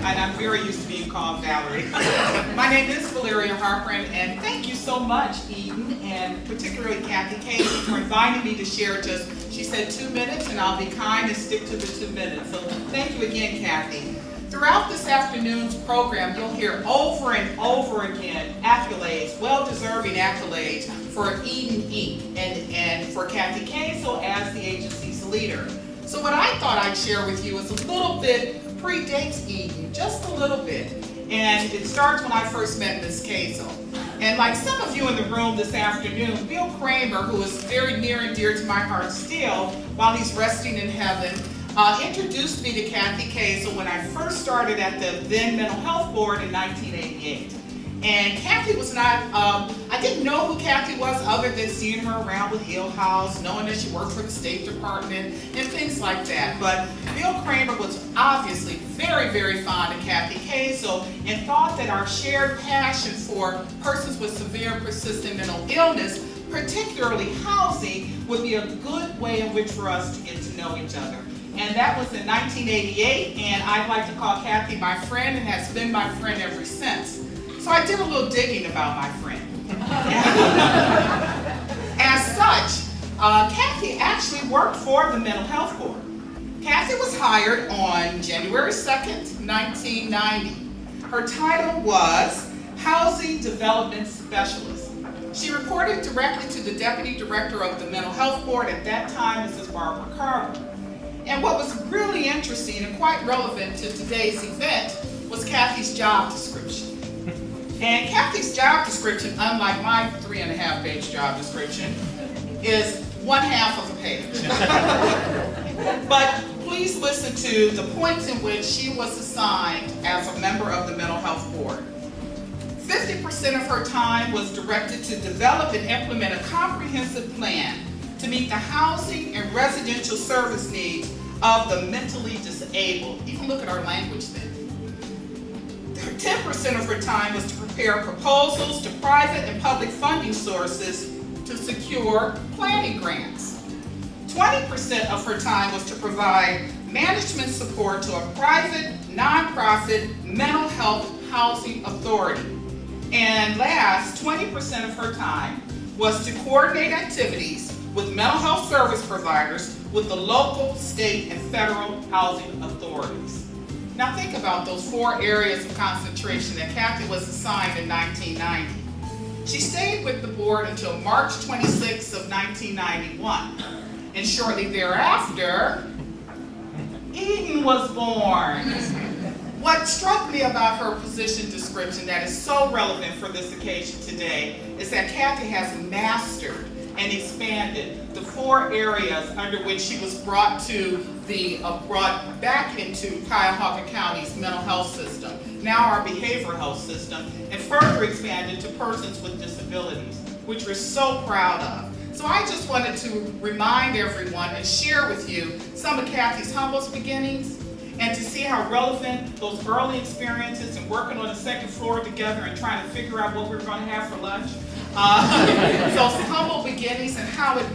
and I'm very used to being called Valerie. My name is Valeria Harper, and thank you so much, Eden, and particularly Kathy Casey, for inviting me to share just, she said 2 minutes, and I'll be kind and stick to the 2 minutes. So thank you again, Kathy. Throughout this afternoon's program, you'll hear over and over again accolades, well-deserving accolades for Eden Inc. and for Kathy Casey as the agency's leader. So what I thought I'd share with you is a little bit, predates Eden, just a little bit. And it starts when I first met Ms. Casey. And like some of you in the room this afternoon, Bill Kramer, who is very near and dear to my heart still, while he's resting in heaven, introduced me to Kathy Casey when I first started at the then Mental Health Board in 1988. And Kathy was not, I didn't know who Kathy was other than seeing her around with Hill House, knowing that she worked for the State Department and things like that. But Bill Kramer was obviously very, very fond of Kathy Casey and thought that our shared passion for persons with severe and persistent mental illness, particularly housing, would be a good way in which for us to get to know each other. And that was in 1988, and I'd like to call Kathy my friend and has been my friend ever since. So I did a little digging about my friend. As such, Kathy actually worked for the Mental Health Board. Kathy was hired on January 2nd, 1990. Her title was Housing Development Specialist. She reported directly to the Deputy Director of the Mental Health Board at that time, Mrs. Barbara Carter. And what was really interesting and quite relevant to today's event was Kathy's job description. And Kathy's job description, unlike my 3.5-page job description, is 1/2 of a page. But please listen to the points in which she was assigned as a member of the Mental Health Board. 50% of her time was directed to develop and implement a comprehensive plan to meet the housing and residential service needs of the mentally disabled. You can look at our language then. 10% of her time was to prepare proposals to private and public funding sources to secure planning grants. 20% of her time was to provide management support to a private, nonprofit mental health housing authority. And last, 20% of her time was to coordinate activities with mental health service providers with the local, state, and federal housing authorities. Now think about those 4 areas of concentration that Kathy was assigned in 1990. She stayed with the board until March 26th of 1991. And shortly thereafter, Eden was born. What struck me about her position description that is so relevant for this occasion today is that Kathy has mastered and expanded the 4 areas under which she was brought back into Cuyahoga County's mental health system, now our behavioral health system, and further expanded to persons with disabilities, which we're so proud of. So I just wanted to remind everyone and share with you some of Kathy's humble beginnings, and to see how relevant those early experiences and working on the second floor together and trying to figure out what we were going to have for lunch. Those humble beginnings and how it,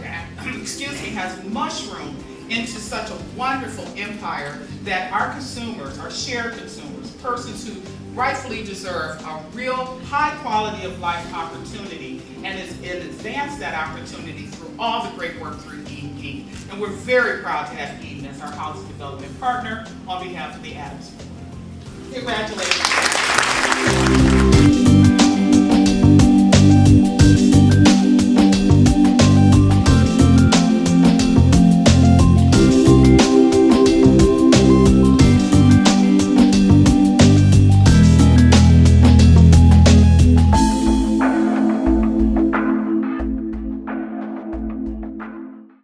has mushroomed into such a wonderful empire that our consumers, our shared consumers, persons who rightfully deserve a real high quality of life opportunity, and advance that opportunity through all the great work through Eden Inc. And we're very proud to have Eden as our housing development partner on behalf of the ADAMHS. Congratulations.